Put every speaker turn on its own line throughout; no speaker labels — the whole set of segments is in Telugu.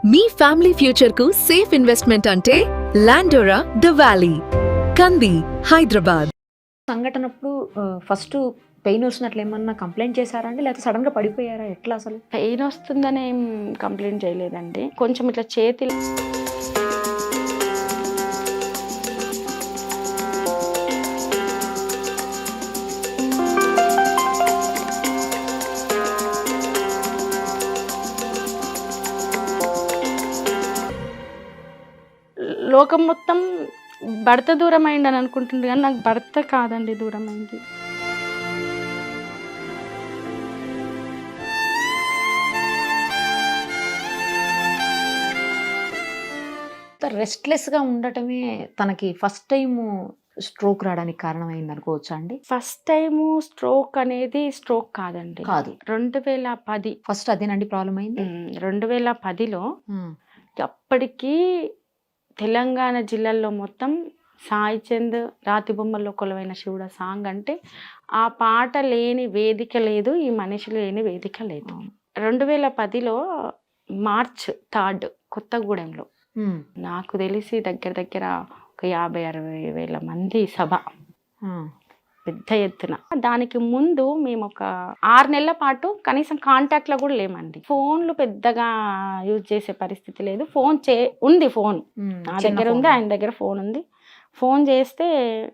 మీ ఫ్యామిలీ ఫ్యూచర్ కు సేఫ్ ఇన్వెస్ట్మెంట్ అంటే లాండోరా ద వ్యాలీ, కంది, హైదరాబాద్.
సంఘటనప్పుడు ఫస్ట్ పెయిన్ వస్తున్నట్లు ఏమన్నా కంప్లైంట్ చేశారా అండి, లేకపోతే సడన్ గా పడిపోయారా? ఎట్లా అసలు?
పెయిన్ వస్తుందని ఏం కంప్లైంట్ చేయలేదండి. కొంచెం ఇట్లా చేతులు లోకం మొత్తం భర్త దూరం అయిందని అనుకుంటుంది, కానీ నాకు భర్త కాదండి దూరం అయింది.
రెస్ట్లెస్ గా ఉండటమే తనకి ఫస్ట్ టైం స్ట్రోక్ రావడానికి కారణమైంది అనుకోవచ్చా అండి?
ఫస్ట్ టైము స్ట్రోక్ అనేది స్ట్రోక్ కాదండి,
కాదు.
2010
ఫస్ట్ అదేనండి ప్రాబ్లం అయింది.
2010లో అప్పటికి తెలంగాణ జిల్లాల్లో మొత్తం సాయి చంద్ రాతి బొమ్మల్లో కొలువైన శివుడ సాంగ్ అంటే ఆ పాట లేని వేదిక లేదు, ఈ మనిషి లేని వేదిక లేదు. 2010లో మార్చ్ 3 కొత్తగూడెంలో నాకు తెలిసి దగ్గర దగ్గర ఒక 50-60 వేల మంది సభ, పెద్ద ఎత్తున. దానికి ముందు మేము ఒక 6 నెలల పాటు కనీసం కాంటాక్ట్లో కూడా లేమండి. ఫోన్లు పెద్దగా యూజ్ చేసే పరిస్థితి లేదు. ఉంది ఫోన్ నా దగ్గర ఉంది, ఆయన దగ్గర ఫోన్ ఉంది. ఫోన్ చేస్తే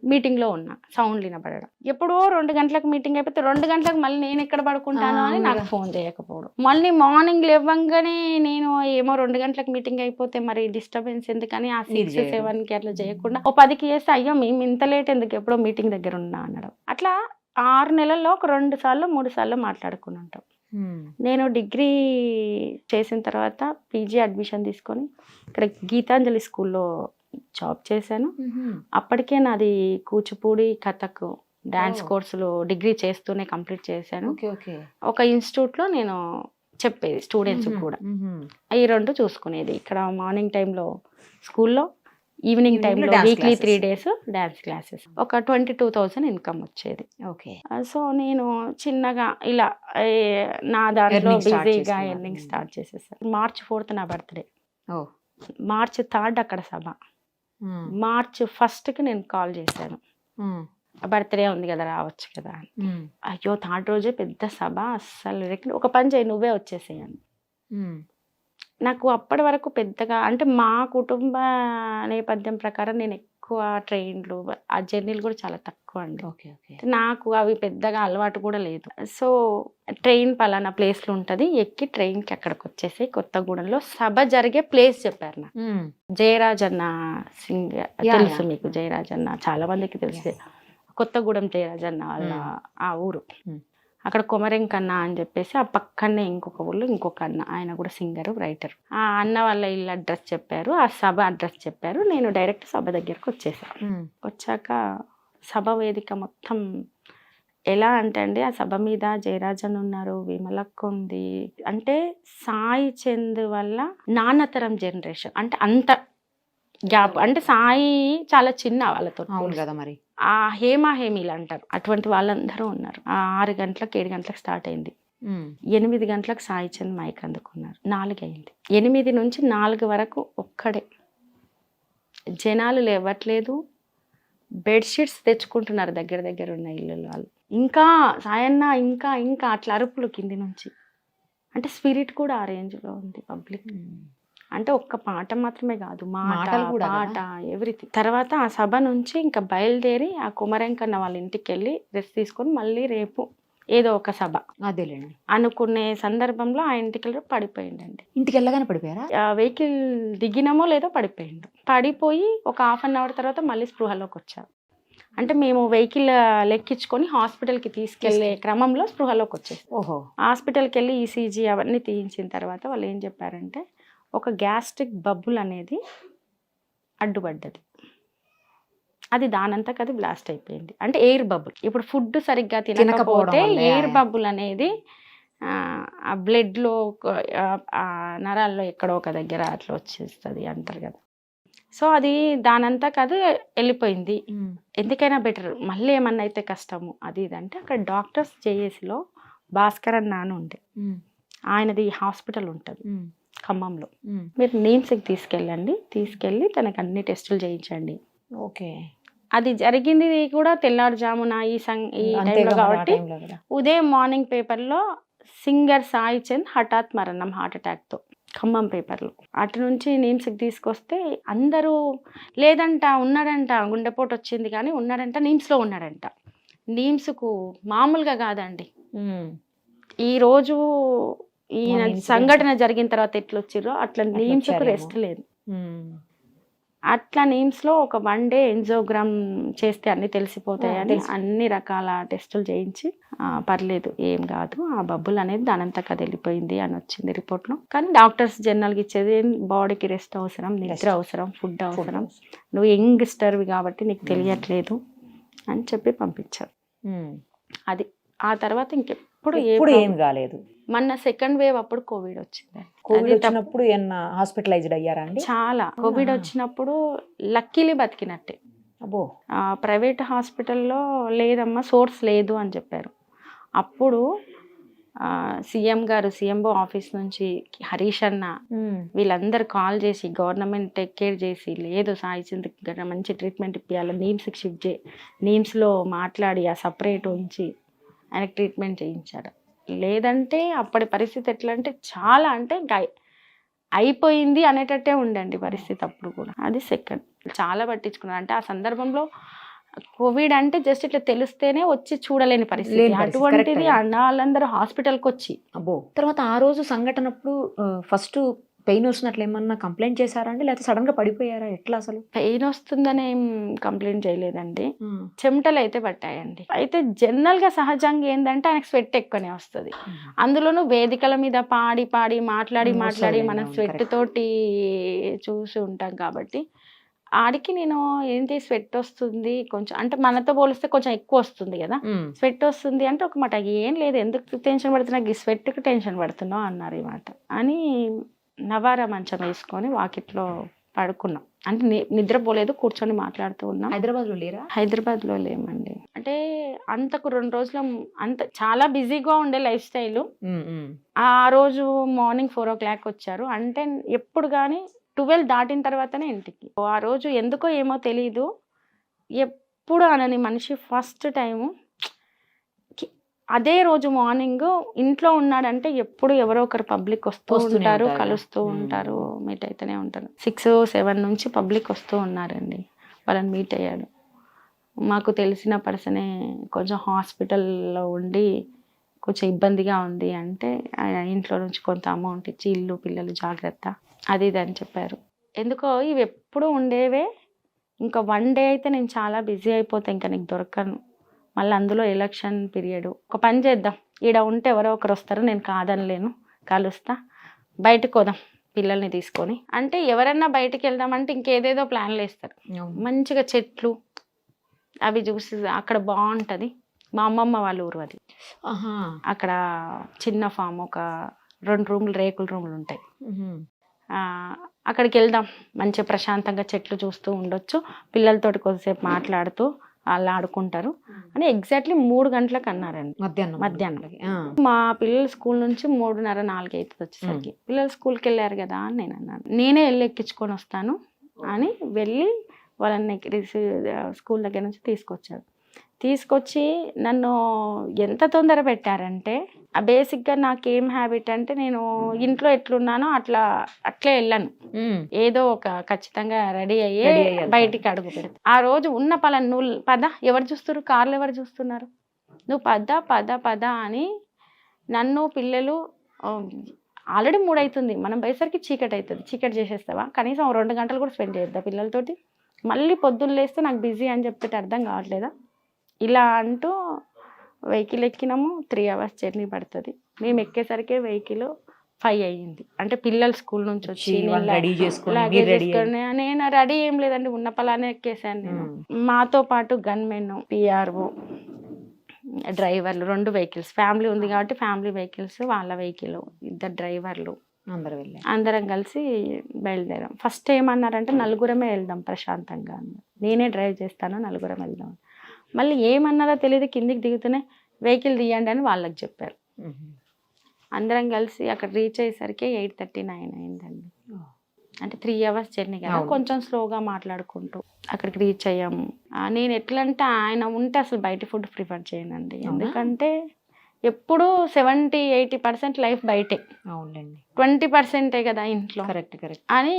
మీటింగ్లో ఉన్నా, సౌండ్ వినపడడం. ఎప్పుడో 2 గంటలకు మీటింగ్ అయిపోతే 2 గంటలకు మళ్ళీ నేను ఎక్కడ పడుకుంటాను అని నాకు ఫోన్ చేయకపోవడం. మళ్ళీ మార్నింగ్ లేవగానే నేను ఏమో 2 గంటలకు మీటింగ్ అయిపోతే మరి డిస్టర్బెన్స్ ఎందుకని ఆ 6-7కి అట్లా చేయకుండా ఓ 10కి చేస్తే అయ్యో మేము ఇంత లేట్ ఎందుకు, ఎప్పుడో మీటింగ్ దగ్గర ఉన్నా అనడం. అట్లా 6 నెలల్లో ఒక 2 సార్లు 3 సార్లు మాట్లాడుకుని ఉంటాం. నేను డిగ్రీ చేసిన తర్వాత పీజీ అడ్మిషన్ తీసుకొని ఇక్కడ గీతాంజలి స్కూల్లో జాబ్ చేశాను. అప్పటికే నాది కూచిపూడి, కథక్ డాన్స్ కోర్సులు డిగ్రీ చేస్తూనే కంప్లీట్ చేశాను. ఒక ఇన్స్టిట్యూట్లో నేను చెప్పేది స్టూడెంట్స్ కూడా. ఈ 2 చూసుకునేది. ఇక్కడ మార్నింగ్ టైంలో స్కూల్లో, ఈవినింగ్ టైంలో వీక్లీ 3 days డాన్స్ క్లాసెస్. ఒక 22,000 ఇన్కమ్ వచ్చేది. సో నేను చిన్నగా ఇలా నా దాంట్లో బిజీగా ఎర్నింగ్ స్టార్ట్ చేసేసాను. మార్చ్ 4th నా బర్త్డే, మార్చ్ 3 అక్కడ సభ, మార్చ్ 1st నేను కాల్ చేశాను, బర్త్డే ఉంది కదా రావచ్చు కదా అని. అయ్యో 3rd రోజే పెద్ద సభ, అస్సలు ఒక పని చేయి నువ్వే వచ్చేసేయను. నాకు అప్పటి వరకు పెద్దగా అంటే మా కుటుంబ నేపథ్యం ప్రకారం నేను ఎక్కువ ట్రైన్లు ఆ జర్నీలు కూడా చాలా తక్కువ అండి. నాకు అవి పెద్దగా అలవాటు కూడా లేదు. సో ట్రైన్ పలానా ప్లేస్లో ఉంటుంది, ఎక్కి ట్రైన్కి అక్కడికి వచ్చేసి కొత్తగూడెంలో సభ జరిగే ప్లేస్ చెప్పారు నాకు. జయరాజ్ అన్న సింగర్ తెలుసు మీకు, జయరాజ్ అన్న చాలా మందికి తెలిసే. కొత్తగూడెం జయరాజ్ అన్న వాళ్ళ ఆ ఊరు. అక్కడ కొమరెంకన్న అని చెప్పేసి ఆ పక్కనే ఇంకొక ఊళ్ళో ఇంకొక అన్న, ఆయన కూడా సింగరు, రైటర్. ఆ అన్న వాళ్ళ ఇల్లు అడ్రస్ చెప్పారు, ఆ సభ అడ్రస్ చెప్పారు. నేను డైరెక్ట్ సభ దగ్గరకు వచ్చేసాను. వచ్చాక సభ వేదిక మొత్తం ఎలా అంటే అండి, ఆ సభ మీద జయరాజన్ ఉన్నారు, విమలక్క ఉంది. అంటే సాయి చంద్ వల్ల నాన్నతరం జనరేషన్, అంటే అంత గ్యాప్. అంటే సాయి చాలా చిన్న వాళ్ళతో కదా, మరి ఆ హేమీలు అంటారు అటువంటి వాళ్ళందరూ ఉన్నారు. 6 గంటలకు 7 గంటలకు స్టార్ట్ అయింది. 8 గంటలకు సాయి చంద్ మైక్ అందుకున్నారు. 4 అయింది. 8 నుంచి 4 వరకు ఒక్కడే, జనాలు లేవట్లేదు. బెడ్షీట్స్ తెచ్చుకుంటున్నారు దగ్గర దగ్గర ఉన్న ఇల్లు వాళ్ళు. ఇంకా సాయన్న ఇంకా ఇంకా అట్లా అరుపులు కింది నుంచి. అంటే స్పిరిట్ కూడా ఆ రేంజ్లో ఉంది పబ్లిక్. అంటే ఒక్క పాట మాత్రమే కాదు, పాట ఎవ్రీథింగ్. తర్వాత ఆ సభ నుంచి ఇంకా బయలుదేరి ఆ కుమరెంకన్న వాళ్ళ ఇంటికి వెళ్ళి రెస్ట్ తీసుకొని మళ్ళీ రేపు ఏదో ఒక సభ అదేలేండి అనుకునే సందర్భంలో ఆ ఇంటికి వెళ్ళి పడిపోయిందండి.
ఇంటికి వెళ్ళగానే పడిపోయారా?
వెహికల్ దిగినామో లేదో పడిపోయిండు. పడిపోయి ఒక 1/2 hour తర్వాత మళ్ళీ స్పృహలోకి వచ్చారు. అంటే మేము వెహికల్ లెక్కించుకొని హాస్పిటల్కి తీసుకెళ్లే క్రమంలో స్పృహలోకి వచ్చేసి హాస్పిటల్కి వెళ్ళి ఈసీజీ అవన్నీ తీయించిన తర్వాత వాళ్ళు ఏం చెప్పారంటే ఒక గ్యాస్ట్రిక్ బబుల్ అనేది అడ్డుపడ్డది. అది దానంతకు అది బ్లాస్ట్ అయిపోయింది. అంటే ఎయిర్ బబుల్. ఇప్పుడు ఫుడ్ సరిగ్గా తినకపోతే ఎయిర్ బబుల్ అనేది ఆ బ్లడ్లో నరాల్లో ఎక్కడో ఒక దగ్గర అట్లా వచ్చేస్తుంది అంటారు కదా. సో అది దానంతకు అది వెళ్ళిపోయింది. ఎందుకైనా బెటర్, మళ్ళీ ఏమన్నా అయితే కష్టము అది ఇది అంటే అక్కడ డాక్టర్స్ జేఏసీలో భాస్కర్ అన్న ఉండే, ఆయనది హాస్పిటల్ ఉంటుంది. ఖమ్మంలో. మీరు నీమ్స్కి తీసుకెళ్ళి తనకు అన్ని టెస్టులు చేయించండి.
ఓకే.
అది జరిగింది కూడా తెల్లారుజామున ఈ టైంలో కాబట్టి ఉదయం మార్నింగ్ పేపర్లో సింగర్ సాయి చంద్ హఠాత్ మరణం హార్ట్ అటాక్తో ఖమ్మం పేపర్లో. అటు నుంచి నీమ్స్కి తీసుకొస్తే అందరూ లేదంట, ఉన్నాడంట, గుండెపోటు వచ్చింది కానీ ఉన్నాడంట, నీమ్స్లో ఉన్నాడంట. నీమ్స్కు మామూలుగా కాదండి, ఈరోజు ఈయన సంఘటన జరిగిన తర్వాత ఎట్లా వచ్చిర్రో అట్లా నీమ్స్కు రెస్ట్ లేదు. అట్లా నీమ్స్లో ఒక 1 డే ఎంజోగ్రామ్ చేస్తే అన్ని తెలిసిపోతాయని అన్ని రకాల టెస్టులు చేయించి పర్లేదు ఏం కాదు, ఆ బబ్బులు అనేది దానంతకు అది వెళ్ళిపోయింది అని వచ్చింది రిపోర్ట్లో. కానీ డాక్టర్స్ జనరల్గా ఇచ్చేది బాడీకి రెస్ట్ అవసరం, నిద్ర అవసరం, ఫుడ్ అవసరం, నువ్వు యంగ్స్టర్వి కాబట్టి నీకు తెలియట్లేదు అని చెప్పి పంపించారు. అది ఆ తర్వాత ఇంకెప్పుడు
ఏం కాలేదు.
మొన్న సెకండ్ వేవ్ అప్పుడు కోవిడ్ వచ్చింది.
కోవిడ్ వచ్చినప్పుడు హాస్పిటలైజ్డ్ అయ్యారా అండి? చాలా.
కోవిడ్ వచ్చినప్పుడు లక్కీలీ బతికినట్టే.
అబ్బో.
ప్రైవేట్ హాస్పిటల్లో లేదమ్మా, సోర్స్ లేదు అని చెప్పారు. అప్పుడు సీఎంఓ ఆఫీస్ నుంచి హరీష్ అన్న వీళ్ళందరూ కాల్ చేసి గవర్నమెంట్ టేక్ కేర్ చేసి, లేదు సాయి చంద్ర మంచి ట్రీట్మెంట్ ఇప్పించాలి, నీమ్స్కి షిఫ్ట్ చేయి, నీమ్స్లో మాట్లాడి ఆ సపరేట్ ఉంచి ఆయనకు ట్రీట్మెంట్ చేయించారు. లేదంటే అప్పటి పరిస్థితి ఎట్లా అంటే చాలా అంటే ఇంకా అయిపోయింది అనేటట్టే ఉండండి పరిస్థితి అప్పుడు కూడా. అది సెకండ్ చాలా పట్టించుకున్నారు. అంటే ఆ సందర్భంలో కోవిడ్ అంటే జస్ట్ ఇట్లా తెలిస్తేనే వచ్చి చూడలేని పరిస్థితి, అటువంటిది వాళ్ళందరూ హాస్పిటల్కి వచ్చి.
అబ్బో. తర్వాత ఆ రోజు సంఘటనప్పుడు ఫస్ట్ పెయిన్ వస్తున్నట్లు ఏమన్నా కంప్లైంట్ చేశారా అండి, లేకపోతే సడన్ గా పడిపోయారా, ఎట్లా అసలు?
పెయిన్ వస్తుందని ఏం కంప్లైంట్ చేయలేదండి, చెమటలు అయితే పట్టాయండి. అయితే జనరల్ గా సహజంగా ఏంటంటే ఆయనకు స్వెట్ ఎక్కువనే వస్తుంది. అందులోనూ వేదికల మీద పాడి మాట్లాడి మనం స్వెట్ తోటి చూసి ఉంటాం కాబట్టి ఆడికి నేను ఏంటి స్వెట్ వస్తుంది కొంచెం, అంటే మనతో పోలిస్తే కొంచెం ఎక్కువ వస్తుంది కదా, స్వెట్ వస్తుంది అంటే ఒక మాట, ఏం లేదు ఎందుకు టెన్షన్ పడుతున్నా, ఈ స్వెట్కి టెన్షన్ పడుతున్నావు అన్నారు. ఈ మాట అని నవారా మంచం వేసుకొని వాకిట్లో పడుకున్నాం. అంటే నిద్రపోలేదు, కూర్చొని మాట్లాడుతూ ఉన్నాం.
హైదరాబాద్లో లేరా?
హైదరాబాద్లో లేమండి. అంటే అంతకు 2 రోజులు అంత చాలా బిజీగా ఉండే లైఫ్ స్టైల్. ఆ రోజు మార్నింగ్ 4 o'clock వచ్చారు. అంటే ఎప్పుడు కానీ 12 దాటిన తర్వాతనే ఇంటికి. ఆ రోజు ఎందుకో ఏమో తెలీదు, ఎప్పుడు అనని మనిషి ఫస్ట్ టైము అదే రోజు మార్నింగ్ ఇంట్లో ఉన్నాడంటే ఎప్పుడు ఎవరో ఒకరు పబ్లిక్ వస్తూ ఉంటారు, కలుస్తూ ఉంటారు, మీట్ అయితేనే ఉంటారు. 6-7 నుంచి పబ్లిక్ వస్తూ ఉన్నారండి. వాళ్ళని మీట్ అయ్యాడు. మాకు తెలిసిన పర్సనే కొంచెం హాస్పిటల్లో ఉండి కొంచెం ఇబ్బందిగా ఉంది అంటే ఇంట్లో నుంచి కొంత అమౌంట్ ఇచ్చి ఇల్లు పిల్లలు జాగ్రత్త అది ఇది అని చెప్పారు. ఎందుకో ఇవి ఎప్పుడు ఉండేవే. ఇంకా 1 డే అయితే నేను చాలా బిజీ అయిపోతే ఇంకా నీకు దొరకను, మళ్ళీ అందులో ఎలక్షన్ పీరియడ్. ఒక పని చేద్దాం, ఈడ ఉంటే ఎవరో ఒకరు వస్తారు, నేను కాదనలేను, కలుస్తా, బయటకు పోదాం పిల్లల్ని తీసుకొని అంటే ఎవరన్నా బయటకు వెళ్దామంటే ఇంకేదేదో ప్లాన్లు వేస్తారు. మంచిగా చెట్లు అవి చూసి అక్కడ బాగుంటుంది. మా అమ్మమ్మ వాళ్ళ ఊరు అది. అక్కడ చిన్న ఫామ్, ఒక 2 రూములు రేకుల రూములు ఉంటాయి. అక్కడికి వెళ్దాం, మంచిగా ప్రశాంతంగా చెట్లు చూస్తూ ఉండొచ్చు, పిల్లలతోటి కొద్దిసేపు మాట్లాడుతూ వాళ్ళు ఆడుకుంటారు అని ఎగ్జాక్ట్లీ 3 గంటలకు అన్నారండి మధ్యాహ్నం. మా పిల్లలు స్కూల్ నుంచి 3:30-4 అవుతుంది వచ్చేసరికి. పిల్లలు స్కూల్కి వెళ్ళారు కదా అని నేను అన్నాను, నేనే వెళ్ళి ఎక్కించుకొని వస్తాను అని వెళ్ళి వాళ్ళని స్కూల్ దగ్గర నుంచి తీసుకొచ్చి నన్ను ఎంత తొందర పెట్టారంటే, బేసిక్గా నాకేం హ్యాబిట్ అంటే నేను ఇంట్లో ఎట్లున్నానో అట్లే వెళ్ళను, ఏదో ఒక ఖచ్చితంగా రెడీ అయ్యే బయటికి అడుగు పెడతా. ఆ రోజు ఉన్న పలాన్ని నువ్వు పద, ఎవరు చూస్తున్నారు, కార్లు ఎవరు చూస్తున్నారు, నువ్వు పద అని నన్ను పిల్లలు ఆల్రెడీ 3 అవుతుంది, మనం పోయేసరికి చీకటి అవుతుంది, చీకటి చేసేస్తావా, కనీసం 2 గంటలు కూడా స్పెండ్ చేద్దా పిల్లలతోటి, మళ్ళీ పొద్దున్న లేస్తే నాకు బిజీ అని చెప్తే అర్థం కావట్లేదా, ఇలా అంటూ వెహికల్ ఎక్కినాము. 3 hours జర్నీ పడుతుంది. మేము ఎక్కేసరికి వెహికల్ 5 అయ్యింది. అంటే పిల్లలు స్కూల్ నుంచి వచ్చి నేను రెడీ ఏం లేదండి, ఉన్న పలానే ఎక్కేసాను నేను. మాతో పాటు గన్మెన్, పిఆర్ఓ, డ్రైవర్లు, 2 వెహికల్స్, ఫ్యామిలీ ఉంది కాబట్టి ఫ్యామిలీ వెహికల్స్, వాళ్ళ వెహికల్, 2 డ్రైవర్లు, అందరం కలిసి బయలుదేరాం. ఫస్ట్ ఏమన్నారంటే 4 వెళ్దాం ప్రశాంతంగా అన్నారు. నేనే డ్రైవ్ చేస్తాను, 4 వెళ్దాం. మళ్ళీ ఏమన్నారో తెలియదు, కిందికి దిగుతూనే వెహికల్ తీయండి అని వాళ్ళకి చెప్పారు. అందరం కలిసి అక్కడ రీచ్ అయ్యేసరికి 8:39 అయిందండి. అంటే 3 hours జర్నీ కదా,
అవును.
కొంచెం స్లోగా మాట్లాడుకుంటూ అక్కడికి రీచ్ అయ్యాము. నేను ఎట్లా అంటే ఆయన ఉంటే అసలు బయట ఫుడ్ ప్రిఫర్ చేయనండి.
అవునా?
ఎందుకంటే ఎప్పుడు 70-80% లైఫ్ బయటే,
అవునండి,
20% కదా ఇంట్లో
కరెక్ట్ కరెక్ట్.
అని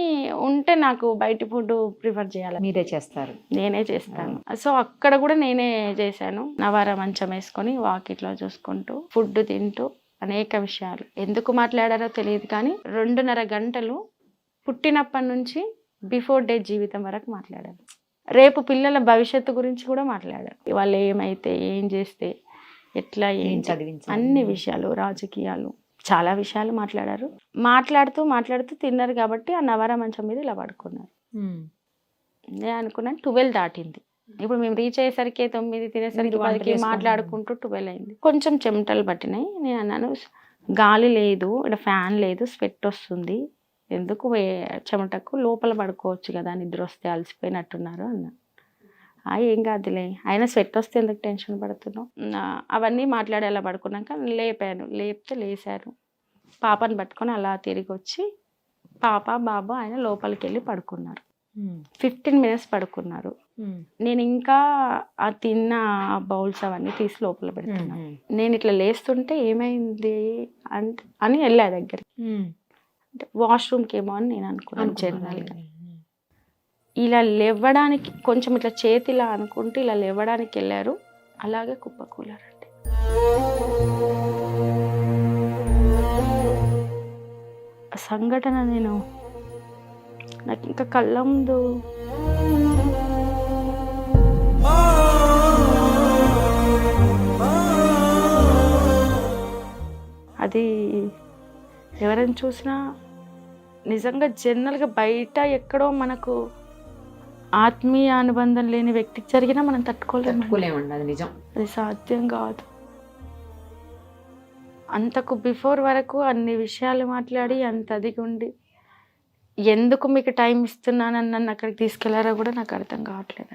ఉంటే నాకు బయట ఫుడ్ ప్రిఫర్ చేయాలి,
మీరే చేస్తారు.
నేనే చేస్తాను. సో అక్కడ కూడా నేనే చేశాను. నవారా మంచం వేసుకొని వాకిట్లో చూసుకుంటూ ఫుడ్ తింటూ అనేక విషయాలు ఎందుకు మాట్లాడారో తెలియదు కానీ 2.5 గంటలు పుట్టినప్పటి నుంచి బిఫోర్ డే జీవితం వరకు మాట్లాడారు. రేపు పిల్లల భవిష్యత్తు గురించి కూడా మాట్లాడారు. వాళ్ళు ఏమైతే, ఏం చేస్తే, ఎట్లా, ఏం
చదివించాలి,
అన్ని విషయాలు, రాజకీయాలు, చాలా విషయాలు మాట్లాడారు. మాట్లాడుతూ తిన్నారు కాబట్టి ఆ నవారా మంచం మీద ఇలా పడుకున్నారు. నేను అనుకున్నాను 12 దాటింది. ఇప్పుడు మేము రీచ్ అయ్యేసరికి 9 తినేసరికి 10కి మాట్లాడుకుంటూ 12 అయింది. కొంచెం చెమటలు పట్టినాయి. నేను అన్నాను గాలి లేదు, ఇక్కడ ఫ్యాన్ లేదు, స్వెట్ వస్తుంది, ఎందుకు చెమటకు లోపల పడుకోవచ్చు కదా, నిద్ర వస్తే అలసిపోయినట్టున్నారు అన్నా. ఏం కాదులే, అయినా స్వెట్ వస్తే ఎందుకు టెన్షన్ పడుతున్నావు. అవన్నీ మాట్లాడి అలా పడుకున్నాక లేపితే లేశారు. పాపని పట్టుకొని అలా తిరిగి వచ్చి పాప బాబు ఆయన లోపలికి వెళ్ళి పడుకున్నారు. 15 minutes పడుకున్నారు. నేను ఇంకా ఆ తిన్న బౌల్స్ అవన్నీ తీసి లోపల పెడుతున్నాను. నేను ఇట్లా లేస్తుంటే ఏమైంది అని వెళ్ళా దగ్గరికి. అంటే వాష్రూమ్కి ఏమో అని నేను అనుకున్నాను జనరల్గా. ఇలా లేవడానికి కొంచెం ఇట్లా చేతిలా అనుకుంటూ ఇలా లేవడానికి వెళ్ళారు, అలాగే కుప్పకూలారండి. సంఘటన నాకు ఇంకా కళ్ళ ముందు అది ఎవరైనా చూసినా నిజంగా జనరల్గా బయట ఎక్కడో మనకు ఆత్మీయ అనుబంధం లేని వ్యక్తికి జరిగినా మనం తట్టుకోలేమండి.
అది నిజం,
అది సాధ్యం కాదు. అంతకు బిఫోర్ వరకు అన్ని విషయాలు మాట్లాడి అంత అదిగుండి ఎందుకు మీకు టైం ఇస్తున్నానని నన్ను అక్కడికి తీసుకెళ్లారో కూడా నాకు అర్థం కావట్లేదు.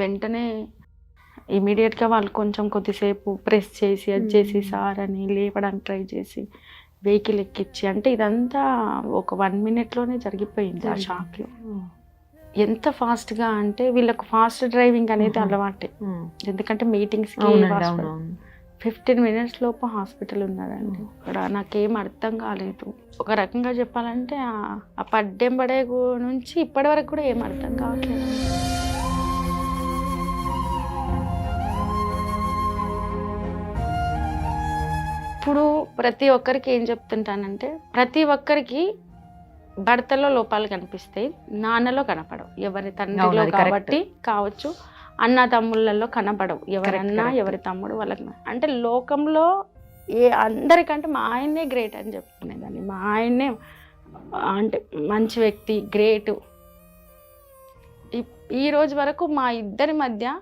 వెంటనే ఇమీడియట్గా వాళ్ళు కొద్దిసేపు ప్రెస్ చేసి అది చేసి సార్ అని లేపడానికి ట్రై చేసి వెహికల్ ఎక్కించి, అంటే ఇదంతా ఒక 1 minute జరిగిపోయింది ఆ షాప్లో. ఎంత ఫాస్ట్గా అంటే వీళ్ళకు ఫాస్ట్ డ్రైవింగ్ అనేది అలవాటే, ఎందుకంటే మీటింగ్స్కి 15 minutes లోపు హాస్పిటల్ ఉన్నారండి. ఇక్కడ నాకేం అర్థం కాలేదు. ఒక రకంగా చెప్పాలంటే ఆ పడ్డెంబడే నుంచి ఇప్పటి వరకు కూడా ఏం అర్థం కావట్లేదు. ఇప్పుడు ప్రతి ఒక్కరికి ఏం చెప్తుంటానంటే, ప్రతి ఒక్కరికి భర్తలో లోపాలు కనిపిస్తాయి, నాన్నలో కనపడవు. ఎవరి తండ్రిలో కాబట్టి కావచ్చు, అన్న తమ్ముళ్ళలో కనపడవు. ఎవరన్నా ఎవరి తమ్ముడు వాళ్ళకి. అంటే లోకంలో అందరికంటే మా ఆయన్నే గ్రేట్ అని చెప్పుకునేదాన్ని. మా ఆయన్నే అంటే మంచి వ్యక్తి, గ్రేటు. ఈ రోజు వరకు మా ఇద్దరి మధ్య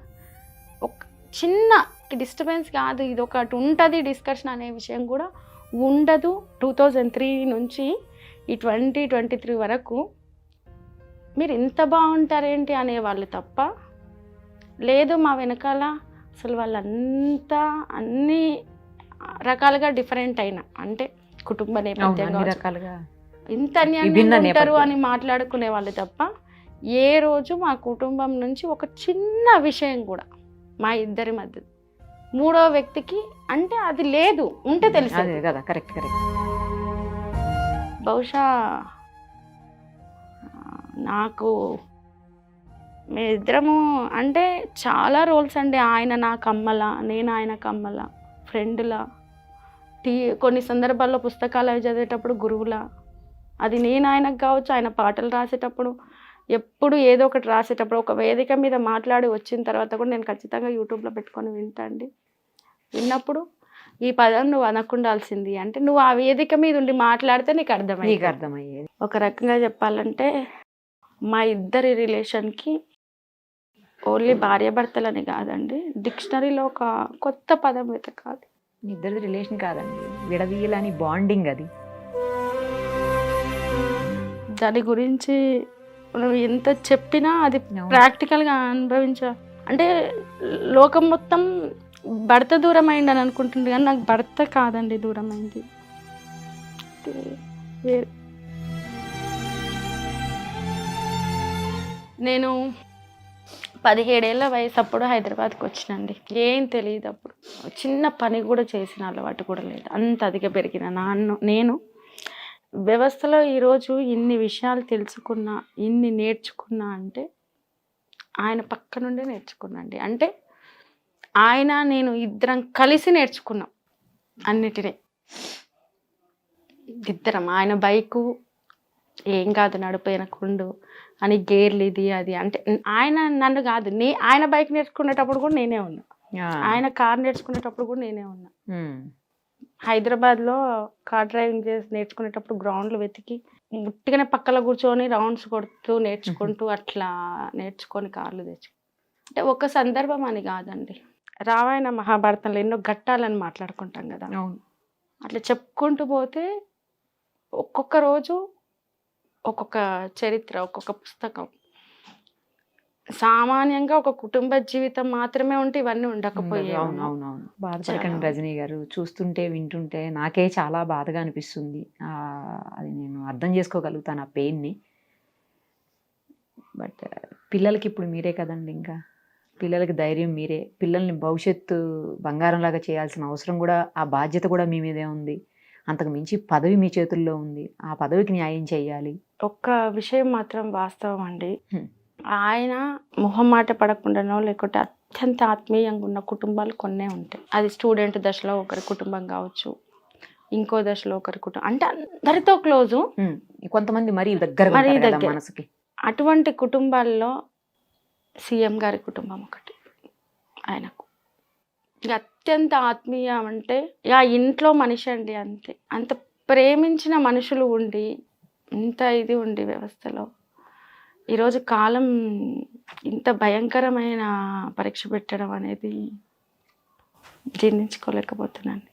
ఒక చిన్న డిస్టర్బెన్స్ కాదు, ఇది ఒకటి ఉంటుంది డిస్కషన్ అనే విషయం కూడా ఉండదు. 2003 నుంచి ఈ 2023 వరకు మీరు ఇంత బాగుంటారేంటి అనేవాళ్ళు తప్ప, లేదు మా వెనకాల అసలు వాళ్ళంతా అన్ని రకాలుగా డిఫరెంట్ అయినా, అంటే కుటుంబ నేపథ్యంగా ఇంత అన్యాయంగా ఉంటారు అని మాట్లాడుకునే వాళ్ళు తప్ప, ఏ రోజు మా కుటుంబం నుంచి ఒక చిన్న విషయం కూడా మా ఇద్దరి మధ్య మూడో వ్యక్తికి అంటే అది లేదు, ఉంటే తెలుసు
కదా. Correct correct.
బహుశా నాకు మేమిద్దరము అంటే చాలా రోల్స్ అండి. ఆయన నాకు అమ్మలా, నేను ఆయనకు అమ్మలా, ఫ్రెండ్లా, కొన్ని సందర్భాల్లో పుస్తకాలు అవి చదివేటప్పుడు గురువులా. అది నేను ఆయనకు కావచ్చు, ఆయన పాటలు రాసేటప్పుడు, ఎప్పుడు ఏదో ఒకటి రాసేటప్పుడు, ఒక వేదిక మీద మాట్లాడి వచ్చిన తర్వాత కూడా నేను ఖచ్చితంగా యూట్యూబ్లో పెట్టుకొని వింటా అండి. విన్నప్పుడు ఈ పదం నువ్వు అనకుండాల్సింది, అంటే నువ్వు ఆ వేదిక మీద ఉండి మాట్లాడితే నీకు అర్థమయ్యేది. ఒక రకంగా చెప్పాలంటే మా ఇద్దరి రిలేషన్కి ఓన్లీ భార్యాభర్తలని కాదండి, డిక్షనరీలో ఒక కొత్త పదం వెతకాలి.
ఇద్దరిది రిలేషన్ కాదండి, విడదీయలని బాండింగ్. అది
దాని గురించి నువ్వు ఎంత చెప్పినా అది ప్రాక్టికల్గా అనుభవించ, అంటే లోకం మొత్తం భర్త దూరం అయింది అని అనుకుంటుంది కానీ నాకు భర్త కాదండి దూరం అయింది. వేరే నేను 17 ఏళ్ళ వయసు అప్పుడు హైదరాబాద్కి వచ్చినండి. ఏం తెలియదు అప్పుడు, చిన్న పని కూడా చేసిన అలవాటు కూడా లేదు. అంత అదిగా పెరిగిన నేను వ్యవస్థలో ఈరోజు ఇన్ని విషయాలు తెలుసుకున్నా, ఇన్ని నేర్చుకున్నా అంటే ఆయన పక్క నుండే నేర్చుకున్నాండి. అంటే ఆయన నేను ఇద్దరం కలిసి నేర్చుకున్నాం అన్నిటినీ. ఇద్దరం, ఆయన బైకు ఏం కాదు నడిపోయినకుండు అని గేర్లు ఇది అది అంటే ఆయన నన్ను కాదు, ఆయన బైక్ నేర్చుకునేటప్పుడు కూడా నేనే ఉన్నా, ఆయన కార్ నేర్చుకునేటప్పుడు కూడా నేనే ఉన్నా. హైదరాబాద్లో కార్ డ్రైవింగ్ చేసి నేర్చుకునేటప్పుడు గ్రౌండ్లు వెతికి ముట్టిగానే పక్కన కూర్చొని రౌండ్స్ కొడుతూ నేర్చుకుంటూ అట్లా నేర్చుకొని కార్లు తెచ్చు. అంటే ఒక సందర్భం అని కాదండి, రామాయణ మహాభారతంలో ఎన్నో ఘట్టాలని మాట్లాడుకుంటాం కదా, అట్లా చెప్పుకుంటూ పోతే ఒక్కొక్క రోజు ఒక్కొక్క చరిత్ర, ఒక్కొక్క పుస్తకం. సామాన్యంగా ఒక కుటుంబ జీవితం మాత్రమే ఉంటే ఇవన్నీ ఉండకపోయాయి.
అవునవును, బాధపడకండి రజనీ గారు. చూస్తుంటే వింటుంటే నాకే చాలా బాధగా అనిపిస్తుంది. అది నేను అర్థం చేసుకోగలుగుతాను ఆ పెయిన్ని. బట్ పిల్లలకి ఇప్పుడు మీరే కదండి, ఇంకా పిల్లలకి ధైర్యం మీరే. పిల్లల్ని భవిష్యత్తు బంగారంలాగా చేయాల్సిన అవసరం కూడా, ఆ బాధ్యత కూడా మీ మీదే ఉంది. అంతకు మించి పదవి మీ చేతుల్లో ఉంది, ఆ పదవికి న్యాయం చేయాలి.
ఒక్క విషయం మాత్రం వాస్తవం అండి, ఆయన మొహమాట పడకుండానో లేకుంటే అత్యంత ఆత్మీయంగా ఉన్న కుటుంబాలు కొన్నే ఉంటాయి. అది స్టూడెంట్ దశలో ఒకరి కుటుంబం కావచ్చు, ఇంకో దశలో ఒకరి కుటుంబం, అంటే అందరితో క్లోజు,
కొంతమంది మరీ దగ్గర మనసుకి.
అటువంటి కుటుంబాల్లో సీఎం గారి కుటుంబం ఒకటి. ఆయనకు అత్యంత ఆత్మీయం అంటే ఆ ఇంట్లో మనిషి అండి, అంతే. అంత ప్రేమించిన మనుషులు ఉండి, ఇంత ఇది ఉండి వ్యవస్థలో ఈరోజు కాలం ఇంత భయంకరమైన పరీక్ష పెట్టడం అనేది జీర్ణించుకోలేకపోతున్నాను.